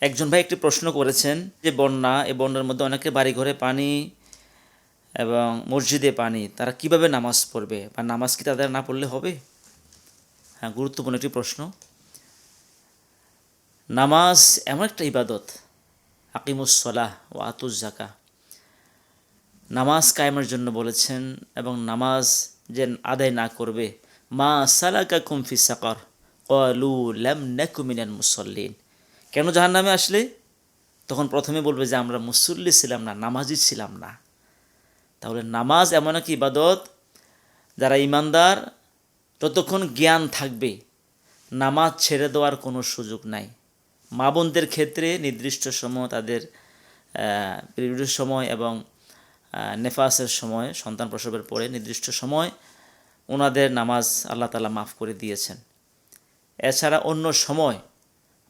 একজন ভাই একটি প্রশ্ন করেছেন যে বন্যা, এই বন্যার মধ্যে অনেকের বাড়িঘরে পানি এবং মসজিদে পানি, তারা কিভাবে নামাজ পড়বে বা নামাজ কি তাদের না পড়লে হবে? হ্যাঁ, গুরুত্বপূর্ণ একটি প্রশ্ন। নামাজ এমন একটা ইবাদত, আকিমুস সলাহ ও আতুজ জাকা, নামাজ কায়েমের জন্য বলেছেন এবং নামাজ যে আদায় না করবে, মা সালাকাকুম ফিস সাকার ক্বালু লাম নাকু মিনাল মুসাল্লিন, কেন জাহান্নামে আসলে? তখন প্রথমে বলবে যে আমরা মুসল্লি ছিলাম না, নামাজি ছিলাম না। তাহলে নামাজ এমন এক ইবাদত, যারা ইমানদার ততক্ষণ জ্ঞান থাকবে নামাজ ছেড়ে দেওয়ার কোনো সুযোগ নাই। মা বোনদের ক্ষেত্রে নির্দিষ্ট সময় তাদের পিরিয়ডের সময় এবং নেফাসের সময়, সন্তান প্রসবের পরে নির্দিষ্ট সময় ওনাদের নামাজ আল্লাহ তাআলা মাফ করে দিয়েছেন। এছাড়া অন্য সময়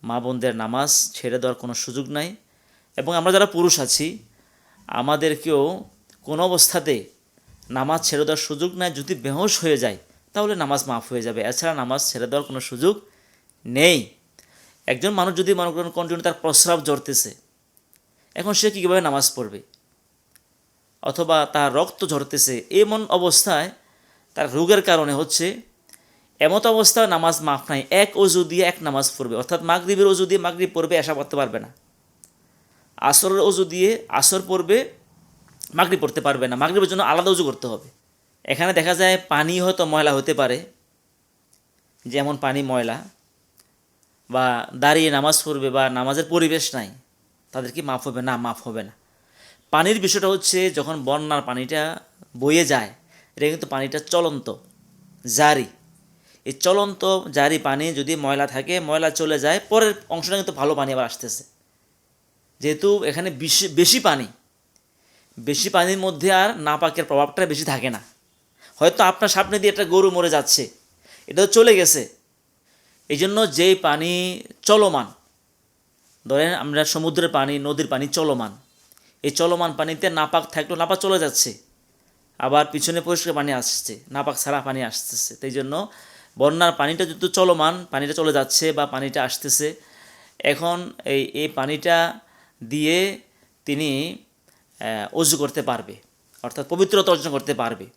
মা বোনদের নামাজ ছেড়ে দেওয়ার কোনো সুযোগ নাই। এবং আমরা যারা পুরুষ আছি আমাদেরকেও কোনো অবস্থাতে নামাজ ছেড়ে দেওয়ার সুযোগ নাই। যদি বেহুশ হয়ে যায় তাহলে নামাজ মাফ হয়ে যাবে, এছাড়া নামাজ ছেড়ে দেওয়ার কোনো সুযোগ নেই। একজন মানুষ যদি মনে করেন কন্টিনিউ তার প্রস্রাব ঝরতেছে, এখন সে কীভাবে নামাজ পড়বে? অথবা তার রক্ত ঝরতেছে, এমন অবস্থায় তার রোগের কারণে হচ্ছে, এমত অবস্থায় নামাজ মাফ নাই। এক অজু দিয়ে এক নামাজ পড়বে, অর্থাৎ মাগরিবের অজু দিয়ে মাগরিব পড়বে, এশা পড়তে পারবে না। আসরের অজু দিয়ে আসর পড়বে, মাগরিব পড়তে পারবে না, মাগরিবের জন্য আলাদা অজু করতে হবে। এখানে দেখা যায় পানি হয়তো ময়লা হতে পারে, যেমন পানি ময়লা, বা দাঁড়িয়ে নামাজ পড়বে বা নামাজের পরিবেশ নাই, তাদের কি মাফ হবে? না, মাফ হবে না। পানির বিষয়টা হচ্ছে, যখন বন্যার পানিটা বয়ে যায়, এটা কিন্তু পানিটা চলন্ত, জারি। এই চলন্ত জারি পানি যদি ময়লা থাকে, ময়লা চলে যায়, পরের অংশটা কিন্তু ভালো পানি আবার আসতেছে। যেহেতু এখানে বেশি পানি, বেশি পানির মধ্যে আর নাপাকের প্রভাবটা বেশি থাকে না। হয়তো আপনার সামনে দিয়ে একটা গরু মরে যাচ্ছে, এটাও চলে গেছে। এই জন্য যেই পানি চলমান, ধরেন আমরা সমুদ্রের পানি, নদীর পানি চলমান, এই চলমান পানিতে নাপাক থাকলেও নাপাক চলে যাচ্ছে, আবার পিছনে পরিষ্কার পানি আসছে, নাপাক ছাড়া পানি আসতেছে। তাই জন্য বন্যার পানিটা যেহেতু চলমান, পানিটা চলে যাচ্ছে বা পানিটা আসতেছে, এখন এই পানিটা দিয়ে তিনি অজু করতে পারবে, অর্থাৎ পবিত্রতা অর্জন করতে পারবে।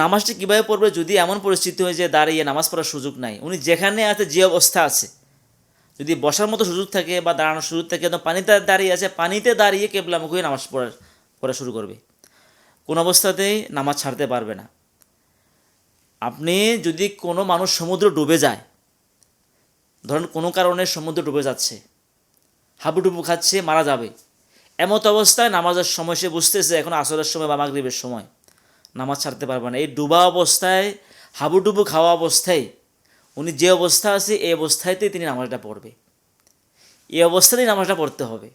নামাজটা কীভাবে পড়বে? যদি এমন পরিস্থিতি হয় যে দাঁড়িয়ে নামাজ পড়ার সুযোগ নাই, উনি যেখানে আছে, যে অবস্থা আছে, যদি বসার মতো সুযোগ থাকে বা দাঁড়ানোর সুযোগ থাকে, তো পানিতে দাঁড়িয়ে আছে, পানিতে দাঁড়িয়ে কেবলামুখী হয়ে নামাজ পড়া শুরু করবে। কোন অবস্থাতেই নামাজ ছাড়তে পারবে না। আপনি যদি কোনো মানুষ সমুদ্র ডুবে যায়, ধরেন কোনো কারণে সমুদ্র ডুবে যাচ্ছে, হাবুডুবু খাচ্ছে, মারা যাবে, এমত অবস্থায় নামাজের সময় সে বুঝতেছে এখন আসরের সময় বা মাগরিবের সময়, নামাজ ছাড়তে পারবে না। এই ডুবা অবস্থায়, হাবুডুবু খাওয়া অবস্থায়, উনি যে অবস্থা আছে এই অবস্থাতেই তিনি নামাজটা পড়বে। এই অবস্থাতেই নামাজটা পড়তে হবে,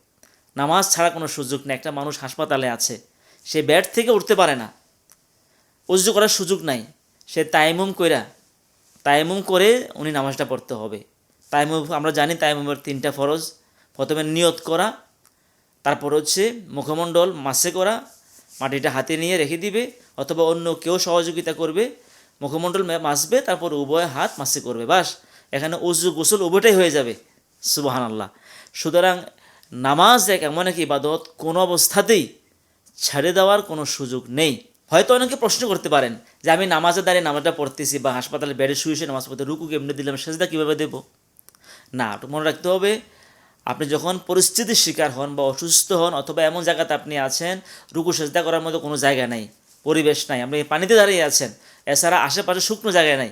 নামাজ ছাড়া কোনো সুযোগ নেই। একটা মানুষ হাসপাতালে আছে, সে বেড থেকে উঠতে পারে না, অজু করার সুযোগ নাই, সে তায়াম্মুম করে উনি নামাজটা পড়তে হবে। তায়াম্মুম আমরা জানি, তায়াম্মুমের 3টা ফরজ। প্রথমে নিয়ত করা, তারপর হচ্ছে মুখমণ্ডল মাসে করা, মাটিটা হাতে নিয়ে রেখে দিবে, অথবা অন্য কেউ সহযোগিতা করবে, মুখমণ্ডল মাসবে, তারপর উভয় হাত মাসে করবে, বাস। এখানে অজু গোসল উভয়টাই হয়ে যাবে। সুবহানাল্লাহ। সুতরাং নামাজ এমন এক ইবাদত, কোনো অবস্থাতেই ছেড়ে দেওয়ার কোনো সুযোগ নেই। হয়তো অনেকে প্রশ্ন করতে পারেন যে আমি নামাজে দাঁড়িয়ে নামাজটা পড়তেছি, বা হাসপাতালে বেডে শুয়ে নামাজ পড়তে, রুকু কেমনে দিলাম, সেজদা কীভাবে দেব? না, মনে রাখতে হবে, আপনি যখন পরিস্থিতির শিকার হন বা অসুস্থ হন, অথবা এমন জায়গাতে আপনি আছেন রুকু সেজদা করার মতো কোনো জায়গা নাই, পরিবেশ নাই, আপনি পানিতে দাঁড়িয়ে আছেন, এছাড়া আশেপাশে শুকনো জায়গায় নাই,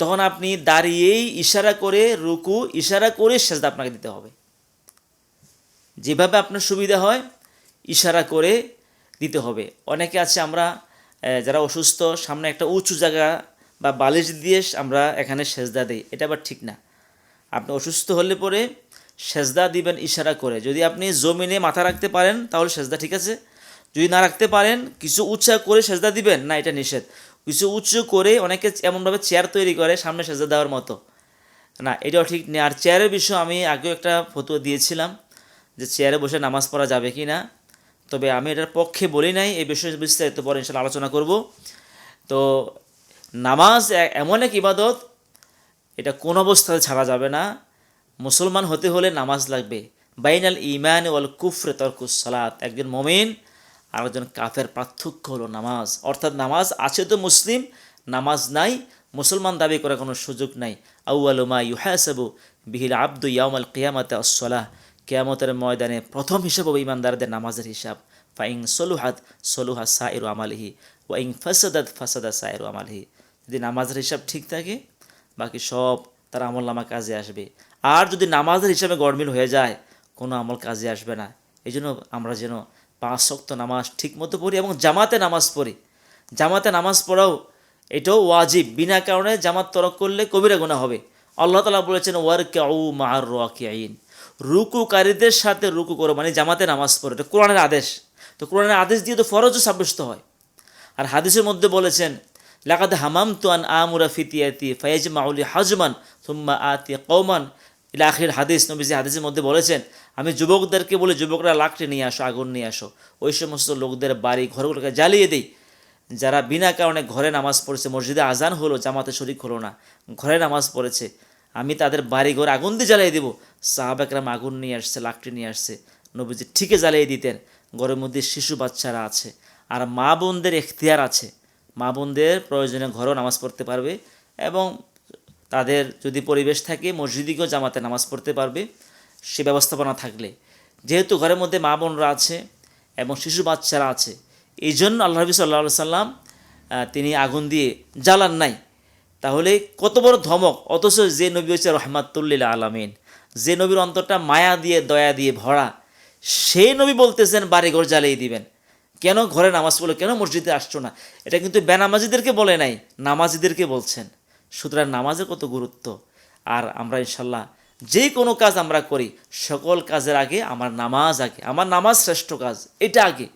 তখন আপনি দাঁড়িয়েই ইশারা করে রুকু, ইশারা করে সেজদা আপনাকে দিতে হবে। যেভাবে আপনার সুবিধা হয় ইশারা করে দিতে হবে। অনেকে আছে আমরা যারা অসুস্থ, সামনে একটা উঁচু জায়গা বা বালিশ দিয়ে আমরা এখানে সেজদা দিই, এটা আবার ঠিক না। আপনি অসুস্থ হলে পরে সেজদা দিবেন ইশারা করে। যদি আপনি জমিনে মাথা রাখতে পারেন তাহলে সেজদা ঠিক আছে, যদি না রাখতে পারেন কিছু উঁচা করে সেজদা দিবেন না, এটা নিষেধ। কিছু উঁচু করে অনেকে এমনভাবে চেয়ার তৈরি করে সামনে সেজদা দেওয়ার মতো, না, এটাও ঠিক নেই। আর চেয়ারের বিষয়ে আমি আগেও একটা ফতোয়া দিয়েছিলাম যে চেয়ারে বসে নামাজ পড়া যাবে কি না, তবে আমি এটার পক্ষে বলি নাই। এই বিষয়ে বিস্তারিত পরে ইনশাআল্লাহ আলোচনা করব। তো নামাজ এমন এক ইবাদত, এটা কোন অবস্থায় ছাড়া যাবে না। মুসলমান হতে হলে নামাজ লাগবে। বাইনাল ইমান ওয়াল কুফরে তরকুস সালাত, একজন মুমিন আর একজন কাফের পার্থক্য হলো নামাজ। অর্থাৎ নামাজ আছে তো মুসলিম, নামাজ নাই মুসলমান দাবি করার কোনো সুযোগ নাই। আউয়ালু মা ইউহাসাবু বিহিল আব্দু ইয়াউমাল কিয়ামাতি আস-সালাহ, কিয়ামতের ময়দানে প্রথম হিসাব হবে ইমানদারদের নামাজের হিসাব। ফাইং সলুহাত সলুহা সাইরু আমালিহি ওয়া ইং ফাসাদাত ফাসাদা সাইরু আমালিহি, যদি নামাজের হিসাব ঠিক থাকে বাকি সব তার আমল নামা কাজে আসবে। আর যদি নামাজের হিসাবে গড়মিল হয়ে যায় কোনো আমল কাজে আসবে না। এই জন্য আমরা যেন 5 ওয়াক্ত নামাজ ঠিক মতো পড়ি এবং জামাতে নামাজ পড়ি। জামাতে নামাজ পড়াও এটাও ওয়াজিব, বিনা কারণে জামাত তরক করলে কবিরা গুনাহ হবে। আল্লাহ তাআলা বলেছেন ওয়ারকাউ মা'আর রাকিঈন, রুকুকারীদের সাথে রুকু করো, মানে জামাতে নামাজ পড়ো, এটা কোরআনের আদেশ। তো কোরআনের আদেশ দিয়ে তো ফরজও সাব্যস্ত হয়। আর হাদিসের মধ্যে বলেছেন লাকাদ হামামতু আন আমুরা ফিতিয়াতি ফায়াজমাউ লি হাজমান সুম্মা আতি কওমান ইলা আখির হাদিস। নবীজি হাদিসের মধ্যে বলেছেন আমি যুবকদেরকে বলি যুবকরা লাকড়ি নিয়ে আসো, আগুন নিয়ে আসো, ওই সমস্ত লোকদের বাড়ি ঘরগুলোকে জ্বালিয়ে দিই যারা বিনা কারণে ঘরে নামাজ পড়েছে, মসজিদে আজান হলো জামাতে শরীক হলো না, ঘরে নামাজ পড়েছে, আমি তাদের বাড়ি ঘর আগুন দিয়ে জ্বালিয়ে দিব। সাহাবা একরাম আগুন নিয়ে আসছে, লাকড়ি নিয়ে আসছে, নবীজি ঠিকই জ্বালিয়ে দিতেন। ঘরের মধ্যে শিশু বাচ্চারা আছে, আর মা বোনদের এখতিয়ার আছে, মা বোনদের প্রয়োজনে ঘরেও নামাজ পড়তে পারবে এবং তাদের যদি পরিবেশ থাকে মসজিদেও জামাতে নামাজ পড়তে পারবে সে ব্যবস্থাপনা থাকলে। যেহেতু ঘরের মধ্যে মা বোনরা আছে এবং শিশু বাচ্চারা আছে, এই জন্য আল্লাহ নবী সাল্লাল্লাহু আলাইহি সাল্লাম তিনি আগুন দিয়ে জ্বালান নাই। তাহলে কত বড় ধমক! অথচ যে নবী হচ্ছে রহমাতুল লিল আলামিন, যে নবীর অন্তরটা মায়া দিয়ে দয়া দিয়ে ভরা, সেই নবী বলতেছেন বাড়িঘর জ্বালিয়ে দিবেন। কেন ঘরে নামাজ পড়লো, কেন মসজিদে আসছো না? এটা কিন্তু বেনামাজিদেরকে বলে নাই, নামাজিদেরকে বলছেন। সুতরাং নামাজের কত গুরুত্ব। আর আমরা ইনশাল্লাহ যে কোনো কাজ আমরা করি সকল কাজের আগে আমার নামাজ আগে, আমার নামাজ শ্রেষ্ঠ কাজ, এটা আগে।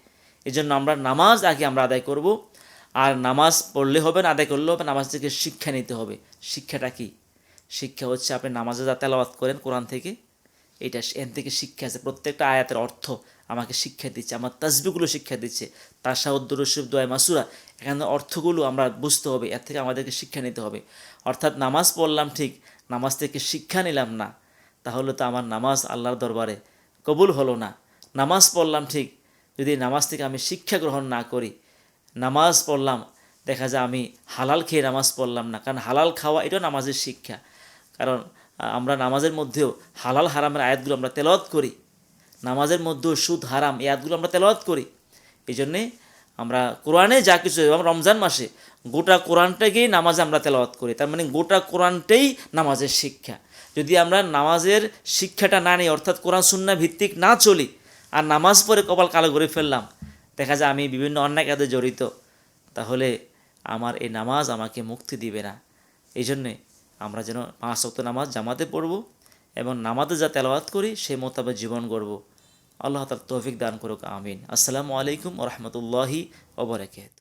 এই জন্য আমরা নামাজ আগে আমরা আদায় করব। আর নামাজ পড়লে হবে না, আদায় করলে হবে, নামাজ থেকে শিক্ষা নিতে হবে। শিক্ষাটা কি? শিক্ষা হচ্ছে আপনি নামাজে যা তেলাওয়াত করেন কোরআন থেকে, এটা এন থেকে শিক্ষা আছে। প্রত্যেকটা আয়াতের অর্থ আমাকে শিক্ষা দিচ্ছে, আমার তাসবিহগুলো শিক্ষা দিচ্ছে, তাশাহুদ দুরূদ শরীফ দোয়া মাসুরা, এখানে অর্থগুলো আমরা বুঝতে হবে, এর থেকে আমাদেরকে শিক্ষা নিতে হবে। অর্থাৎ নামাজ পড়লাম ঠিক, নামাজ থেকে শিক্ষা নিলাম না, তাহলে তো আমার নামাজ আল্লাহর দরবারে কবুল হলো না। নামাজ পড়লাম ঠিক, যদি নামাজ থেকে আমি শিক্ষা গ্রহণ না করি, নামাজ পড়লাম দেখা যায় আমি হালাল খেয়ে নামাজ পড়লাম না, কারণ হালাল খাওয়া এটাও নামাজের শিক্ষা। কারণ আমরা নামাজের মধ্যেও হালাল হারামের আয়াতগুলো আমরা তেলাওয়াত করি, নামাজের মধ্যেও সুদ হারাম এই আয়াতগুলো আমরা তেলাওয়াত করি। এই জন্যে আমরা কোরআনে যা কিছু, এবং রমজান মাসে গোটা কোরআনটাকেই নামাজে আমরা তেলাওয়াত করি, তার মানে গোটা কোরআনটাই নামাজের শিক্ষা। যদি আমরা নামাজের শিক্ষাটা না নিই, অর্থাৎ কোরআন সুন্নাহ ভিত্তিক না চলি, আর নামাজ পড়ে কপাল কালো করে ফেললাম, দেখা যায় আমি বিভিন্ন অন্যায় কাজে জড়িত, তাহলে আমার এই নামাজ আমাকে মুক্তি দিবে না। এই জন্যে আমরা যেন 5 ওয়াক্ত নামাজ জামাতে পড়ব এবং নামাজে যা তেলাওয়াত করি সেই মোতাবেক জীবন গড়ব। আল্লাহ তাআলা তৌফিক দান করুক, আমিন। আসসালামু আলাইকুম ওয়া রাহমাতুল্লাহি ওয়া বারাকাতুহু।